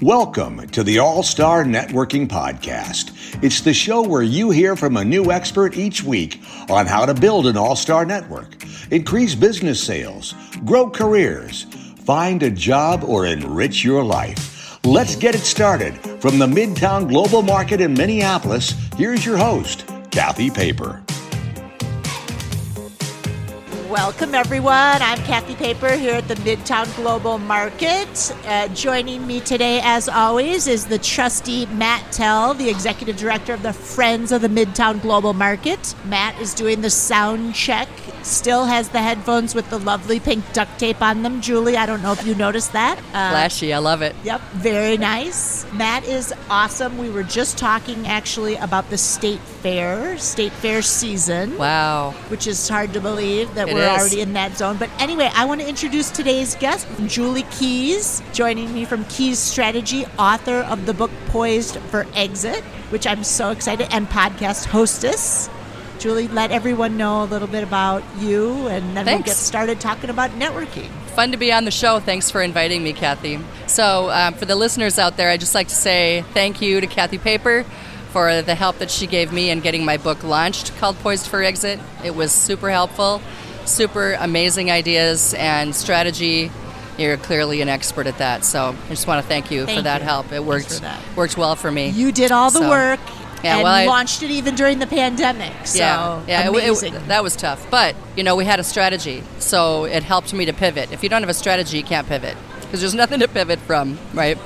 Welcome to the All-Star Networking Podcast. It's the show where you hear from a new expert each week on how to build an all-star network, increase business sales, grow careers, find a job, or enrich your life. Let's get it started. From the Midtown Global Market in Minneapolis, here's your host, Kathy Paper. Welcome, everyone. I'm Kathy Paper here at the Midtown Global Market. Joining me today, as always, is the trusty Matt Tell, the Executive Director of the Friends of the Midtown Global Market. Matt is doing the sound check, still has the headphones with the lovely pink duct tape on them. Julie, I don't know if you noticed that. Flashy, I love it. Yep, very nice. Matt is awesome. We were just talking, actually, about the State Fair season. Wow. Which is hard to believe that we're already in that zone. But anyway, I want to introduce today's guest, Julie Keys, joining me from Keys Strategy, author of the book Poised for Exit, which I'm so excited, and podcast hostess. Julie, let everyone know a little bit about you, and then we'll get started talking about networking. Fun to be on the show. Thanks for inviting me, Kathy. So for the listeners out there, I'd just like to say thank you to Kathy Paper for the help that she gave me in getting my book launched called Poised for Exit. It was super helpful, super amazing ideas and strategy. You're clearly an expert at that. So I just want to thank you for that help. It worked well for me. You did all the work. Yeah, and launched it even during the pandemic. So amazing. That was tough. But, we had a strategy. So it helped me to pivot. If you don't have a strategy, you can't pivot because there's nothing to pivot from, right?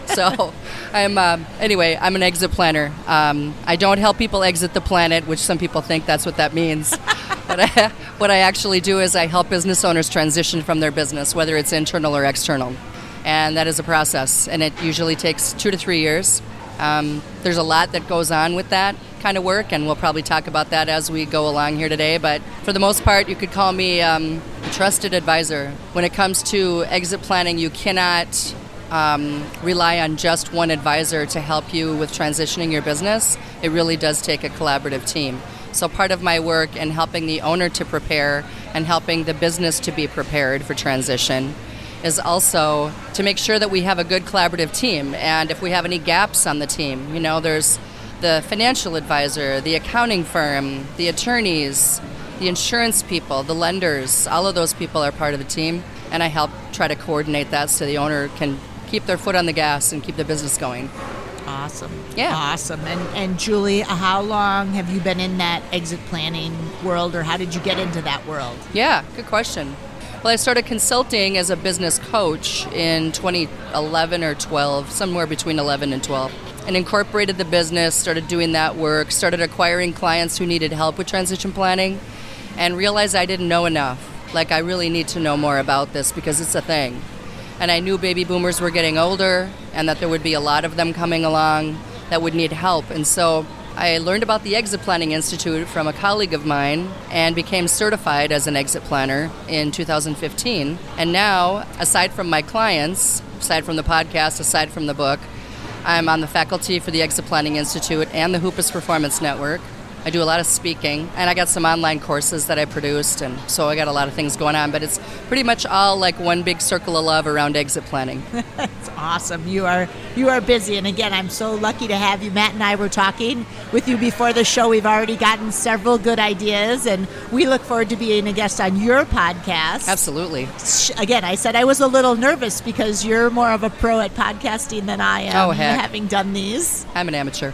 So I'm an exit planner. I don't help people exit the planet, which some people think that's what that means. But what I actually do is I help business owners transition from their business, whether it's internal or external. And that is a process. And it usually takes 2 to 3 years. There's a lot that goes on with that kind of work, and we'll probably talk about that as we go along here today. But for the most part, you could call me a trusted advisor. When it comes to exit planning, you cannot rely on just one advisor to help you with transitioning your business. It really does take a collaborative team. So part of my work in helping the owner to prepare and helping the business to be prepared for transition is also to make sure that we have a good collaborative team. And if we have any gaps on the team, there's the financial advisor, the accounting firm, the attorneys, the insurance people, the lenders, all of those people are part of the team. And I help try to coordinate that so the owner can keep their foot on the gas and keep the business going. Awesome. Yeah. Awesome. And Julie, how long have you been in that exit planning world, or how did you get into that world? Yeah, good question. Well, I started consulting as a business coach in 2011 or 12, somewhere between 11 and 12, and incorporated the business, started doing that work, started acquiring clients who needed help with transition planning, and realized I didn't know enough. Like, I really need to know more about this because it's a thing. And I knew baby boomers were getting older and that there would be a lot of them coming along that would need help. And so I learned about the Exit Planning Institute from a colleague of mine and became certified as an exit planner in 2015. And now, aside from my clients, aside from the podcast, aside from the book, I'm on the faculty for the Exit Planning Institute and the Hoopus Performance Network. I do a lot of speaking, and I got some online courses that I produced, and so I got a lot of things going on, but it's pretty much all like one big circle of love around exit planning. That's awesome. You are busy, and again, I'm so lucky to have you. Matt and I were talking with you before the show. We've already gotten several good ideas, and we look forward to being a guest on your podcast. Absolutely. Again, I said I was a little nervous because you're more of a pro at podcasting than I am, having done these. I'm an amateur.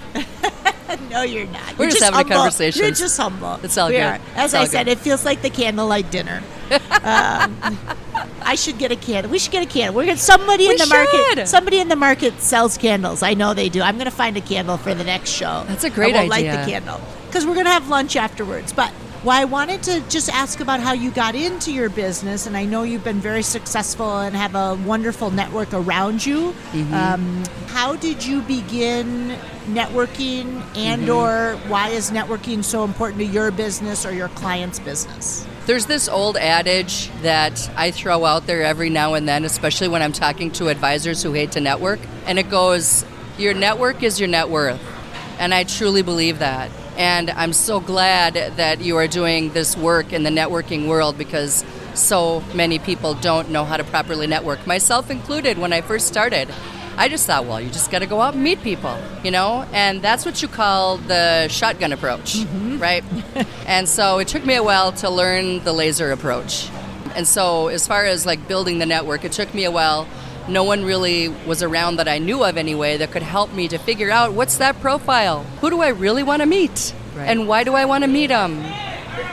No, you're not. We're just having a conversation. You're just humble. It's all good. As I said, it feels like the candlelight dinner. I should get a candle. We should get a candle. We're gonna somebody in the market sells candles. I know they do. I'm gonna find a candle for the next show. That's a great idea. Light the candle because we're gonna have lunch afterwards. But I wanted to just ask about how you got into your business, and I know you've been very successful and have a wonderful network around you. Mm-hmm. How did you begin networking, and or why is networking so important to your business or your client's business? There's this old adage that I throw out there every now and then, especially when I'm talking to advisors who hate to network, and it goes, your network is your net worth. And I truly believe that. And I'm so glad that you are doing this work in the networking world because so many people don't know how to properly network, myself included when I first started. I just thought, well, you just got to go out and meet people, and that's what you call the shotgun approach, right? And so it took me a while to learn the laser approach. And so as far as like building the network, it took me a while. No one really was around that I knew of anyway that could help me to figure out what's that profile? Who do I really want to meet? Right. And why do I want to meet them?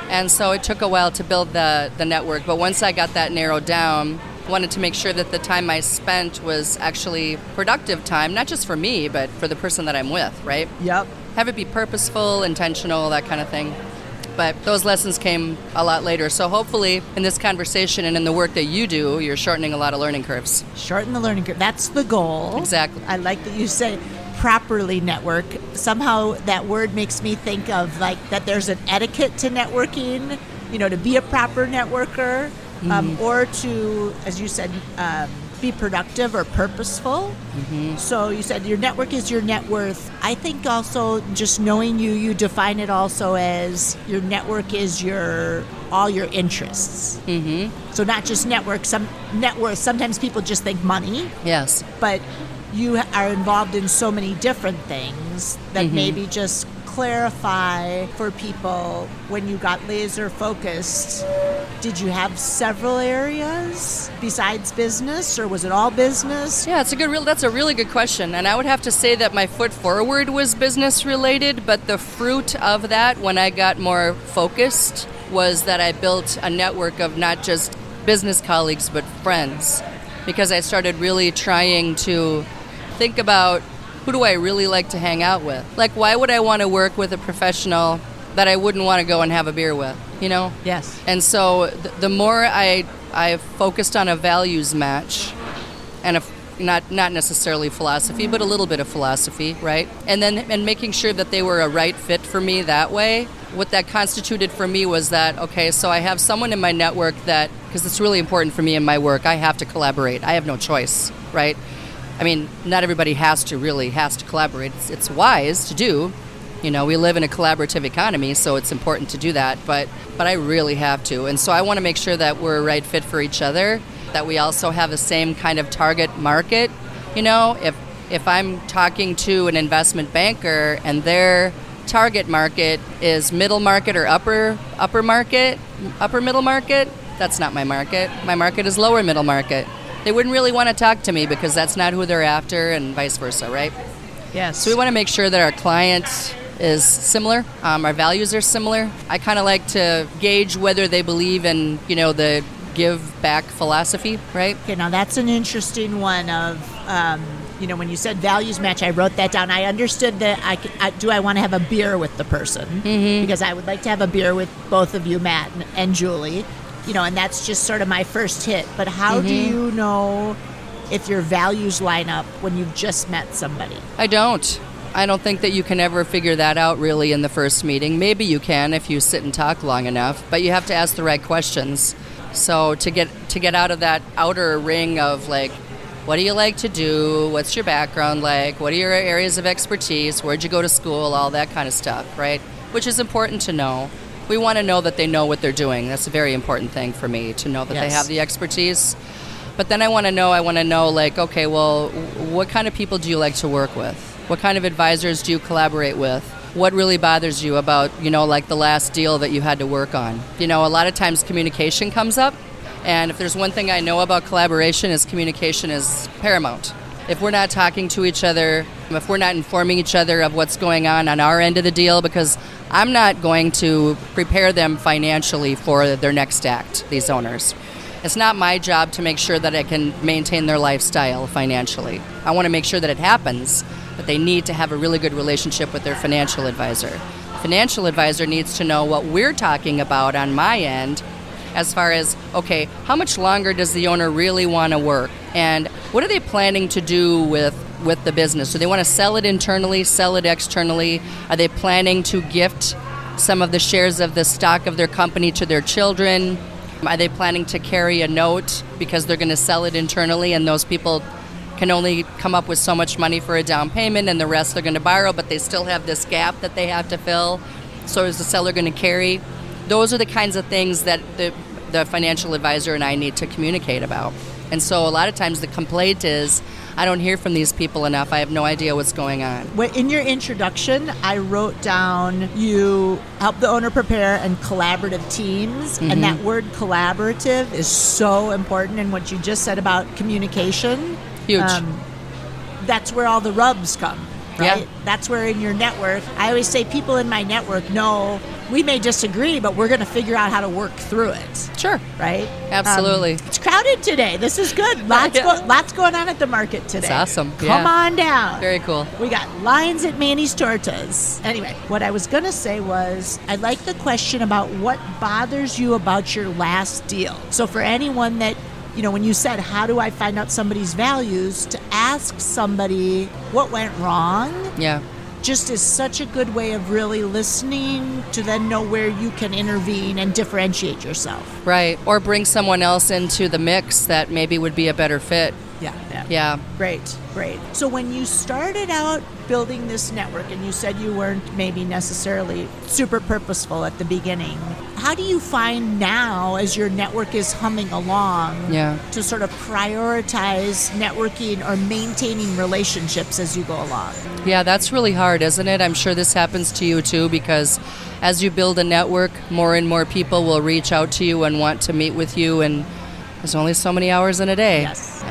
And so it took a while to build the network. But once I got that narrowed down, I wanted to make sure that the time I spent was actually productive time, not just for me, but for the person that I'm with, right? Yep. Have it be purposeful, intentional, that kind of thing. But those lessons came a lot later. So hopefully in this conversation and in the work that you do, you're shortening a lot of learning curves. Shorten the learning curve. That's the goal. Exactly. I like that you say properly network. Somehow that word makes me think of like that there's an etiquette to networking, to be a proper networker, or to, as you said, be productive or purposeful. So you said your network is your net worth. I think also just knowing you define it also as your network is all your interests. So not just network, net worth. Sometimes people just think money. Yes. But you are involved in so many different things that maybe just clarify for people when you got laser focused. Did you have several areas besides business, or was it all business? Yeah, that's a really good question. And I would have to say that my foot forward was business related, but the fruit of that when I got more focused was that I built a network of not just business colleagues, but friends. Because I started really trying to think about who do I really like to hang out with? Like, why would I want to work with a professional that I wouldn't want to go and have a beer with, Yes. And so the more I focused on a values match and not necessarily philosophy, but a little bit of philosophy, right? And making sure that they were a right fit for me that way. What that constituted for me was that, okay, so I have someone in my network that, because it's really important for me in my work, I have to collaborate. I have no choice, right? I mean, not everybody has to collaborate. It's wise to do. We live in a collaborative economy, so it's important to do that, but I really have to. And so I want to make sure that we're a right fit for each other, that we also have the same kind of target market. If I'm talking to an investment banker and their target market is middle market or upper middle market, that's not my market. My market is lower middle market. They wouldn't really want to talk to me because that's not who they're after, and vice versa, right? Yes. So we want to make sure that our client is similar, our values are similar. I kind of like to gauge whether they believe in, the give back philosophy, right? Okay, now that's an interesting one of, when you said values match, I wrote that down. I understood that I want to have a beer with the person, because I would like to have a beer with both of you, Matt and Julie. And that's just sort of my first hit. But how do you know if your values line up when you've just met somebody? I don't think that you can ever figure that out really in the first meeting. Maybe you can if you sit and talk long enough, but you have to ask the right questions. So to get out of that outer ring of like, what do you like to do? What's your background like? What are your areas of expertise? Where'd you go to school? All that kind of stuff, right? Which is important to know. We want to know that they know what they're doing. That's a very important thing for me, to know that they have the expertise. But then I want to know like, okay, well, what kind of people do you like to work with? What kind of advisors do you collaborate with? What really bothers you about, like the last deal that you had to work on? A lot of times communication comes up. And if there's one thing I know about collaboration is communication is paramount. If we're not talking to each other, if we're not informing each other of what's going on our end of the deal, because I'm not going to prepare them financially for their next act, these owners. It's not my job to make sure that I can maintain their lifestyle financially. I want to make sure that it happens, but they need to have a really good relationship with their financial advisor. Financial advisor needs to know what we're talking about on my end as far as, okay, how much longer does the owner really want to work? And what are they planning to do with the business? Do they want to sell it internally, sell it externally? Are they planning to gift some of the shares of the stock of their company to their children? Are they planning to carry a note because they're going to sell it internally and those people can only come up with so much money for a down payment and the rest they're going to borrow, but they still have this gap that they have to fill? So is the seller going to carry? Those are the kinds of things that the financial advisor and I need to communicate about. And so a lot of times the complaint is, I don't hear from these people enough. I have no idea what's going on. In your introduction, I wrote down you help the owner prepare and collaborative teams. And that word collaborative is so important in what you just said about communication. Huge. That's where all the rubs come, right? Yeah. That's where in your network, I always say people in my network know we may disagree, but we're going to figure out how to work through it. Sure. Right? Absolutely. It's crowded today. This is good. Lots going on at the market today. It's awesome. Come on down. Very cool. We got lines at Manny's Tortas. Anyway, what I was going to say was I like the question about what bothers you about your last deal. So for anyone that, when you said, how do I find out somebody's values, to ask somebody what went wrong. Yeah. Just is such a good way of really listening to then know where you can intervene and differentiate yourself. Right. Or bring someone else into the mix that maybe would be a better fit. Yeah. Great. So when you started out building this network and you said you weren't maybe necessarily super purposeful at the beginning, how do you find now as your network is humming along to sort of prioritize networking or maintaining relationships as you go along? Yeah, that's really hard, isn't it? I'm sure this happens to you too, because as you build a network, more and more people will reach out to you and want to meet with you, and there's only so many hours in a day. Yes.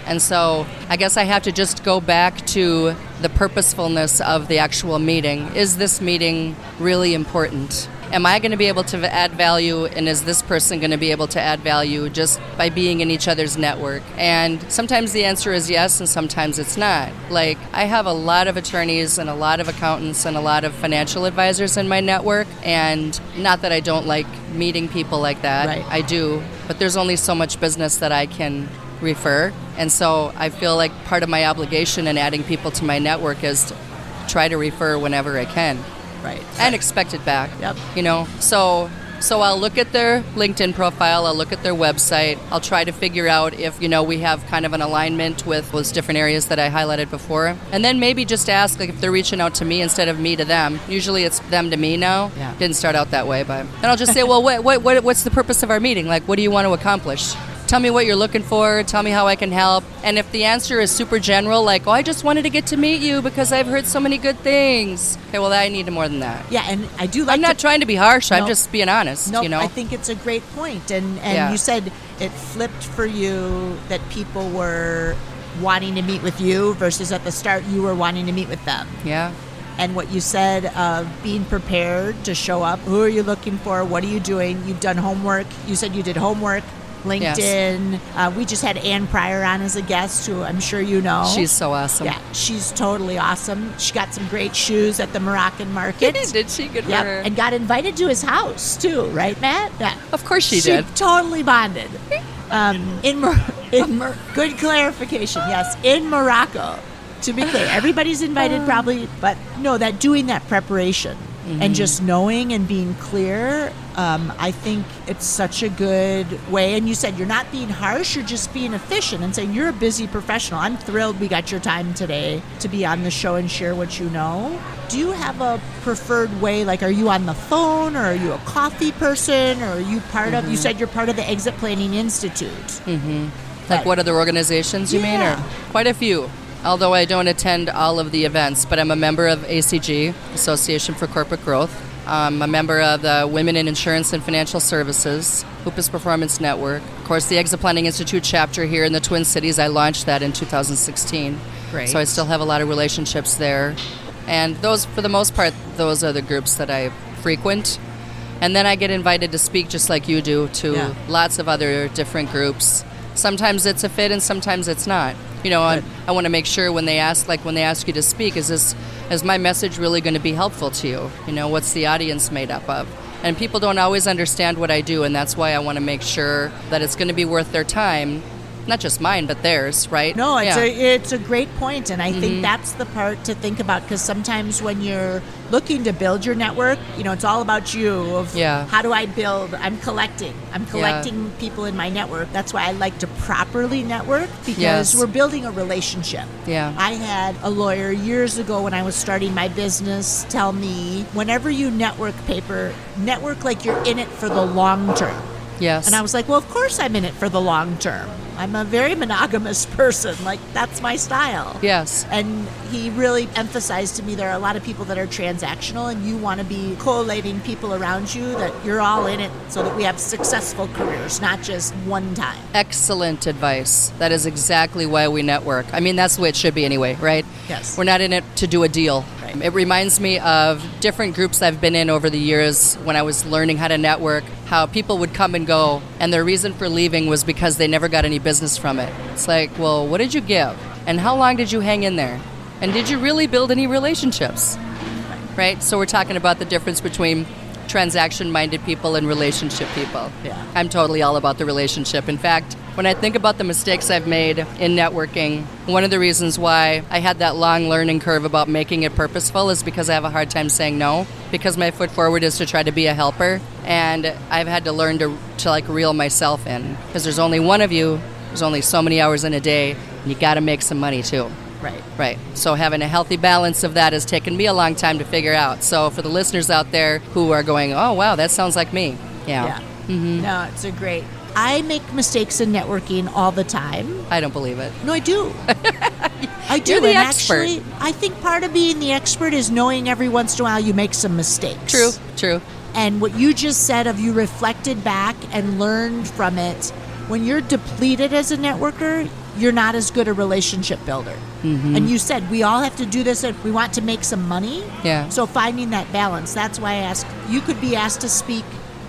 And so I guess I have to just go back to the purposefulness of the actual meeting. Is this meeting really important? Am I going to be able to add value, and is this person going to be able to add value just by being in each other's network? And sometimes the answer is yes, and sometimes it's not. Like, I have a lot of attorneys and a lot of accountants and a lot of financial advisors in my network, and not that I don't like meeting people like that. Right. I do, but there's only so much business that I can refer. And so I feel like part of my obligation in adding people to my network is to try to refer whenever I can. Right. And expect it back. Yep. So I'll look at their LinkedIn profile, I'll look at their website, I'll try to figure out if, we have kind of an alignment with those different areas that I highlighted before. And then maybe just ask, like, if they're reaching out to me instead of me to them. Usually it's them to me now. Yeah. Didn't start out that way, but then I'll just say, well, what's the purpose of our meeting? Like, what do you want to accomplish? Tell me what you're looking for. Tell me how I can help. And if the answer is super general, like, I just wanted to get to meet you because I've heard so many good things. Okay, well, I need more than that. Yeah, and I do like I'm not trying to be harsh. I'm just being honest, No, I think it's a great point. And you said it flipped for you that people were wanting to meet with you versus at the start you were wanting to meet with them. Yeah. And what you said of being prepared to show up. Who are you looking for? What are you doing? You've done homework. You said you did homework. LinkedIn. Yes. We just had Ann Pryor on as a guest, who I'm sure you know. She's so awesome. Yeah, she's totally awesome. She got some great shoes at the Moroccan market. Did she? Good for her. And got invited to his house, too, right, Matt? Yeah. Of course she did. She totally bonded. Good clarification, yes, in Morocco. To be clear, everybody's invited probably, but no, doing that preparation and just knowing and being clear, I think it's such a good way. And you said you're not being harsh, you're just being efficient and saying you're a busy professional. I'm thrilled we got your time today to be on the show and share what you know. Do you have a preferred way? Like, are you on the phone, or are you a coffee person, or are you part of, you said you're part of the Exit Planning Institute. Like what other organizations you mean? Or quite a few. Although I don't attend all of the events, but I'm a member of ACG, Association for Corporate Growth. I'm a member of the Women in Insurance and Financial Services, Hoopus Performance Network. Of course, the Exit Planning Institute chapter here in the Twin Cities, I launched that in 2016. Great. So I still have a lot of relationships there. And those, for the most part, those are the groups that I frequent. And then I get invited to speak, just like you do, to lots of other different groups. Sometimes it's a fit and sometimes it's not. I want to make sure when they ask you to speak, is my message really going to be helpful to you? What's the audience made up of? And people don't always understand what I do, and that's why I want to make sure that it's going to be worth their time. Not just mine, but theirs, right? No, it's a great point, and I think that's the part to think about, because sometimes when you're looking to build your network, it's all about you. How do I build? I'm collecting people in my network. That's why I like to properly network, because we're building a relationship. Yeah. I had a lawyer years ago when I was starting my business tell me, whenever you network like you're in it for the long term. Yes. And I was like, well, of course I'm in it for the long term. I'm a very monogamous person. Like, that's my style. Yes. And he really emphasized to me there are a lot of people that are transactional, and you want to be collating people around you that you're all in it so that we have successful careers, not just one time. Excellent advice. That is exactly why we network. I mean, that's the way it should be anyway, right? Yes. We're not in it to do a deal. Right. It reminds me of different groups I've been in over the years when I was learning how to network, how people would come and go, and their reason for leaving was because they never got any business from it. It's like, well, what did you give? And how long did you hang in there? And did you really build any relationships? Right? So we're talking about the difference between transaction-minded people and relationship people. Yeah. I'm totally all about the relationship. In fact, when I think about the mistakes I've made in networking, one of the reasons why I had that long learning curve about making it purposeful is because I have a hard time saying no, because my foot forward is to try to be a helper, and I've had to learn to like reel myself in, because there's only one of you, there's only so many hours in a day, and you got to make some money too. Right. So having a healthy balance of that has taken me a long time to figure out. So for the listeners out there who are going, oh, wow, that sounds like me. Yeah. Mm-hmm. No, it's a great. I make mistakes in networking all the time. I don't believe it. No, I do. I do. You're the and expert. Actually, I think part of being the expert is knowing every once in a while you make some mistakes. True. And what you just said of you reflected back and learned from it, when you're depleted as a networker, you're not as good a relationship builder. Mm-hmm. And you said we all have to do this if we want to make some money. Yeah. So finding that balance, that's why I asked, you could be asked to speak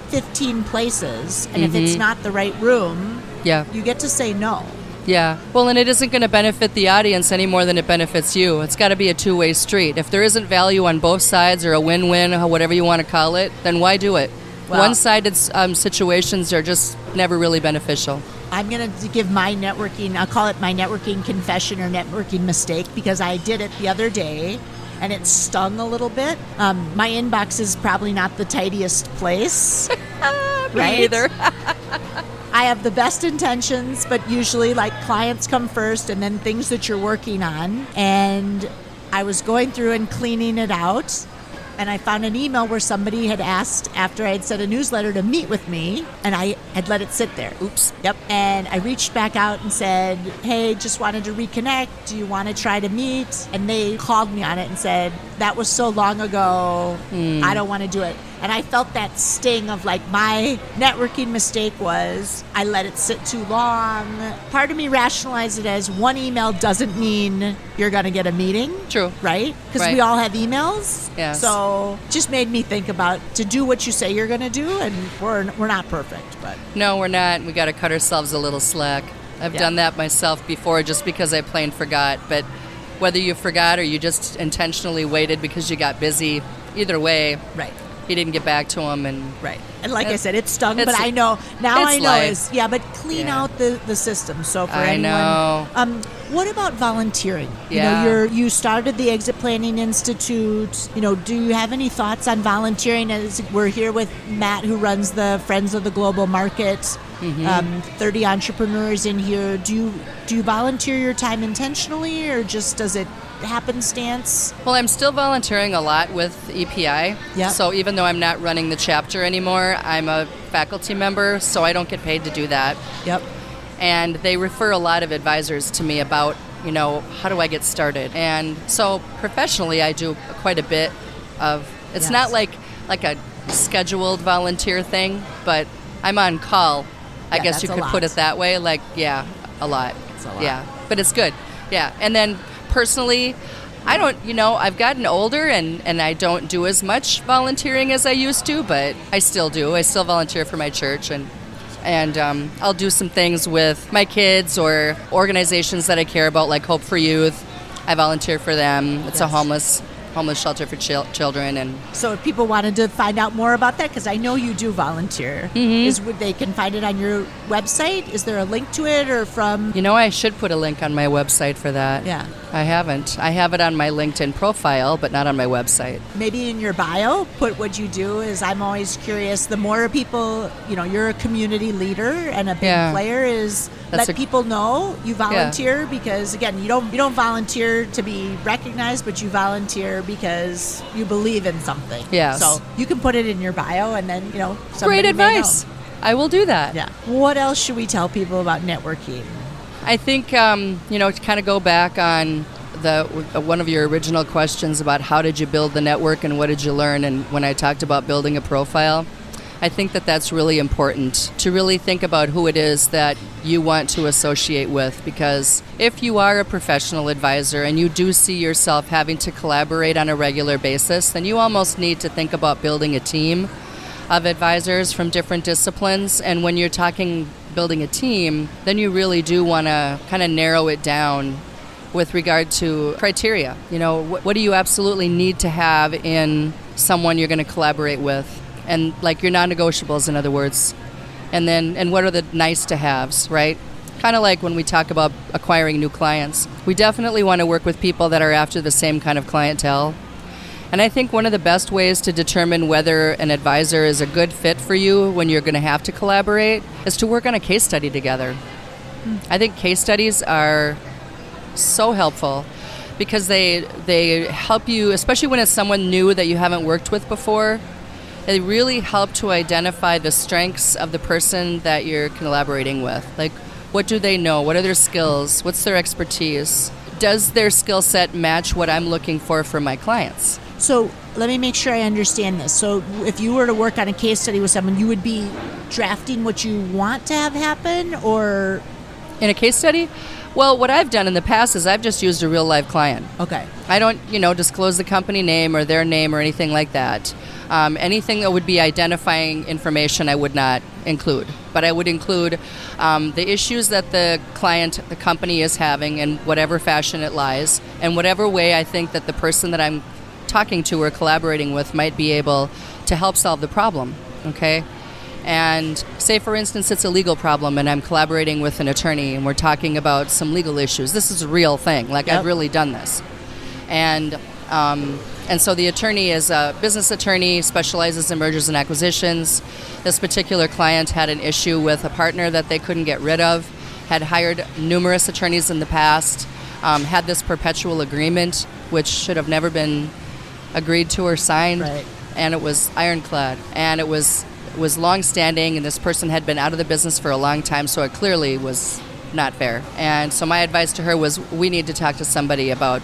15 places, and if it's not the right room, you get to say no. Yeah. Well, and it isn't going to benefit the audience any more than it benefits you. It's got to be a two-way street. If there isn't value on both sides or a win-win, or whatever you want to call it, then why do it? Well, one-sided situations are just never really beneficial. I'm going to give my networking, I'll call it my networking confession or networking mistake, because I did it the other day and it stung a little bit. My inbox is probably not the tidiest place. Me either. I have the best intentions, but usually like clients come first and then things that you're working on. And I was going through and cleaning it out, and I found an email where somebody had asked after I had sent a newsletter to meet with me, and I had let it sit there. Oops. Yep. And I reached back out and said, hey, just wanted to reconnect. Do you want to try to meet? And they called me on it and said, that was so long ago. I don't want to do it. And I felt that sting of like my networking mistake was I let it sit too long. Part of me rationalized it as one email doesn't mean you're going to get a meeting. True. Right? Because Right. we all have emails. Yes. So just made me think about to do what you say you're going to do, and we're not perfect, but No, we're not. We got to cut ourselves a little slack. I've done that myself before just because I plain forgot. But whether you forgot or you just intentionally waited because you got busy, either way, right. he didn't get back to him. And Right. And like I It's- said, it stung, it's- but I know, now it's I know life. but clean Yeah. out the system. So for I anyone. know. What about volunteering? Yeah. You know, you started the Exit Planning Institute. You know, do you have any thoughts on volunteering? As we're here with Matt, who runs the Friends of the Global Market. 30 entrepreneurs in here. Do you volunteer your time intentionally, or just does it happenstance? Well, I'm still volunteering a lot with EPI. Yep. So even though I'm not running the chapter anymore, I'm a faculty member, so I don't get paid to do that. Yep. And they refer a lot of advisors to me about, how do I get started? And so professionally, I do quite a bit of, it's Yes. not like a scheduled volunteer thing, but I'm on call. I Yeah, guess you that's a could put lot. it that way. Like, yeah, a lot. It's a lot. Yeah, but it's good. Yeah. And then personally, I don't, I've gotten older and I don't do as much volunteering as I used to, but I still do. I still volunteer for my church, and I'll do some things with my kids or organizations that I care about, like Hope for Youth. I volunteer for them. It's a Yes. homeless shelter for children. And So if people wanted to find out more about that, because I know you do volunteer, they can find it on your website? Is there a link to it, or from? I should put a link on my website for that. Yeah. I haven't. I have it on my LinkedIn profile, but not on my website. Maybe in your bio, put what you do. Is I'm always curious. The more people, you're a community leader and a big Yeah. player. Is That's let people know you volunteer, because again, you don't volunteer to be recognized, but you volunteer because you believe in something. Yes. So you can put it in your bio, and then somebody Great may advice. know. I will do that. Yeah. What else should we tell people about networking? I think, to kind of go back on one of your original questions about how did you build the network and what did you learn, and when I talked about building a profile, I think that that's really important to really think about who it is that you want to associate with, because if you are a professional advisor and you do see yourself having to collaborate on a regular basis, then you almost need to think about building a team of advisors from different disciplines. And when you're talking building a team, then you really do want to kind of narrow it down with regard to criteria. What do you absolutely need to have in someone you're going to collaborate with? And like your non-negotiables, in other words. And what are the nice to haves, right? Kind of like when we talk about acquiring new clients. We definitely want to work with people that are after the same kind of clientele. And I think one of the best ways to determine whether an advisor is a good fit for you when you're going to have to collaborate is to work on a case study together. I think case studies are so helpful because they help you, especially when it's someone new that you haven't worked with before. They really help to identify the strengths of the person that you're collaborating with. Like, what do they know? What are their skills? What's their expertise? Does their skill set match what I'm looking for my clients? So let me make sure I understand this. So if you were to work on a case study with someone, you would be drafting what you want to have happen, or? In a case study? Well, what I've done in the past is I've just used a real live client. Okay. I don't, disclose the company name or their name or anything like that. Anything that would be identifying information I would not include. But I would include the issues that the company is having in whatever fashion it lies, and whatever way I think that the person that I'm talking to or collaborating with might be able to help solve the problem, okay? And say, for instance, it's a legal problem and I'm collaborating with an attorney and we're talking about some legal issues. This is a real thing. Like, yep. I've really done this. And so the attorney is a business attorney, specializes in mergers and acquisitions. This particular client had an issue with a partner that they couldn't get rid of, had hired numerous attorneys in the past, had this perpetual agreement, which should have never been agreed to or signed. Right. And it was ironclad. And it was long-standing, and this person had been out of the business for a long time, so it clearly was not fair. And so my advice to her was, we need to talk to somebody about,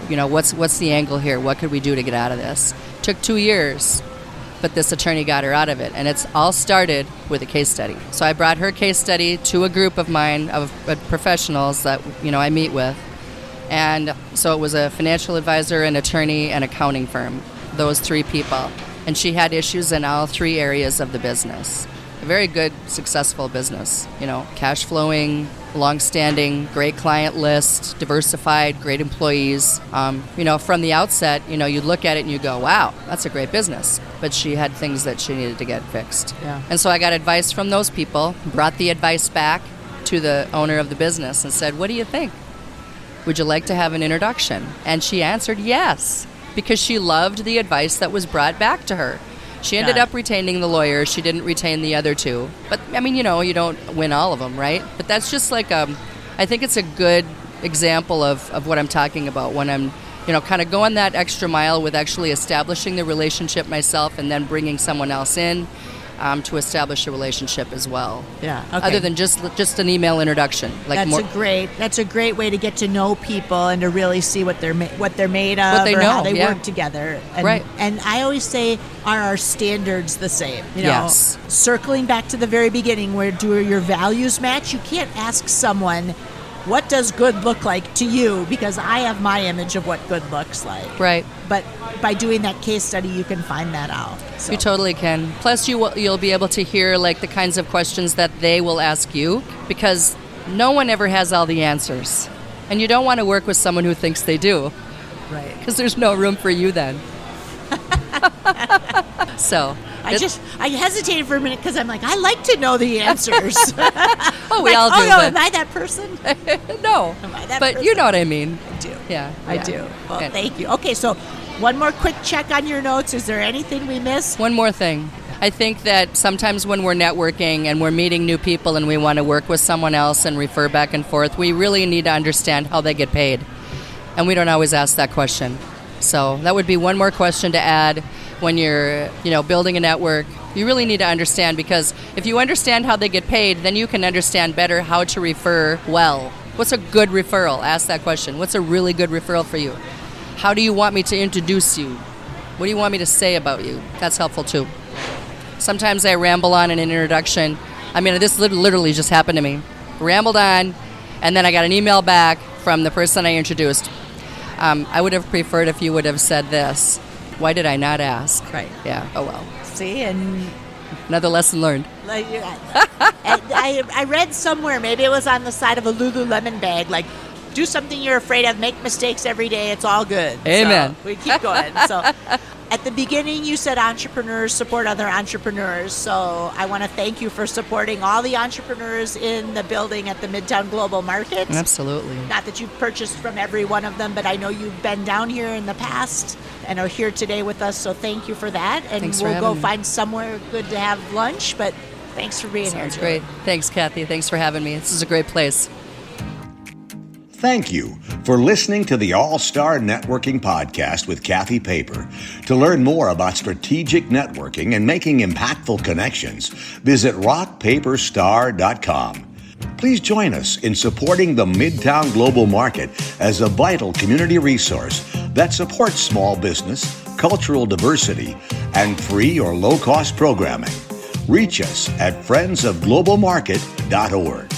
what's the angle here? What could we do to get out of this? Took 2 years, but this attorney got her out of it, and it's all started with a case study. So I brought her case study to a group of mine, of professionals that, I meet with. And so it was a financial advisor, an attorney, and accounting firm, those 3 people. And she had issues in all 3 areas of the business. A very good, successful business. Cash flowing, long-standing, great client list, diversified, great employees. From the outset, you'd look at it and you go, wow, that's a great business. But she had things that she needed to get fixed. Yeah. And so I got advice from those people, brought the advice back to the owner of the business and said, what do you think? Would you like to have an introduction? And she answered yes, because she loved the advice that was brought back to her. She ended up retaining the lawyer. She didn't retain the other 2. But, you don't win all of them, right? But that's just like, I think it's a good example of what I'm talking about when I'm, kind of going that extra mile with actually establishing the relationship myself and then bringing someone else in to establish a relationship as well. Yeah. Okay. Other than just an email introduction. That's a great way to get to know people and to really see what they're made of, what they or know, how they yeah. work together. And, right. And I always say, are our standards the same? Yes. Circling back to the very beginning, where do your values match? You can't ask someone, what does good look like to you? Because I have my image of what good looks like. Right. But by doing that case study, you can find that out. So. You totally can. Plus, you'll be able to hear the kinds of questions that they will ask you, because no one ever has all the answers. And you don't want to work with someone who thinks they do. Right. Because there's no room for you then. So. I hesitated for a minute because I'm like, I like to know the answers. Oh, we all do. Oh, no, am I that person? No. Am I that but person? You know what I mean. I do. Yeah. I do. Well, thank you. Okay, so one more quick check on your notes. Is there anything we missed? One more thing. I think that sometimes when we're networking and we're meeting new people and we want to work with someone else and refer back and forth, we really need to understand how they get paid. And we don't always ask that question. So that would be one more question to add when you're, building a network, You really need to understand, because if you understand how they get paid, then you can understand better how to refer well. What's a good referral? Ask that question. What's a really good referral for you? How do you want me to introduce you? What do you want me to say about you? That's helpful too. Sometimes I ramble on in an introduction. I mean, this literally just happened to me. Rambled on, and then I got an email back from the person I introduced. I would have preferred if you would have said this. Why did I not ask? Right. Yeah. Oh well. See, and Another lesson learned. like, I read somewhere, maybe it was on the side of a Lululemon bag, like, do something you're afraid of, make mistakes every day, it's all good. Amen. So we keep going. So at the beginning, you said entrepreneurs support other entrepreneurs. So I want to thank you for supporting all the entrepreneurs in the building at the Midtown Global Market. Absolutely. Not that you've purchased from every one of them, but I know you've been down here in the past and are here today with us. So thank you for that. And Thanks for we'll go having me. find somewhere good to have lunch. But thanks for being Sounds here. great. Thanks, Kathy. Thanks for having me. This is a great place. Thank you for listening to the All-Star Networking Podcast with Kathy Paper. To learn more about strategic networking and making impactful connections, visit rockpaperstar.com. Please join us in supporting the Midtown Global Market as a vital community resource that supports small business, cultural diversity, and free or low-cost programming. Reach us at friendsofglobalmarket.org.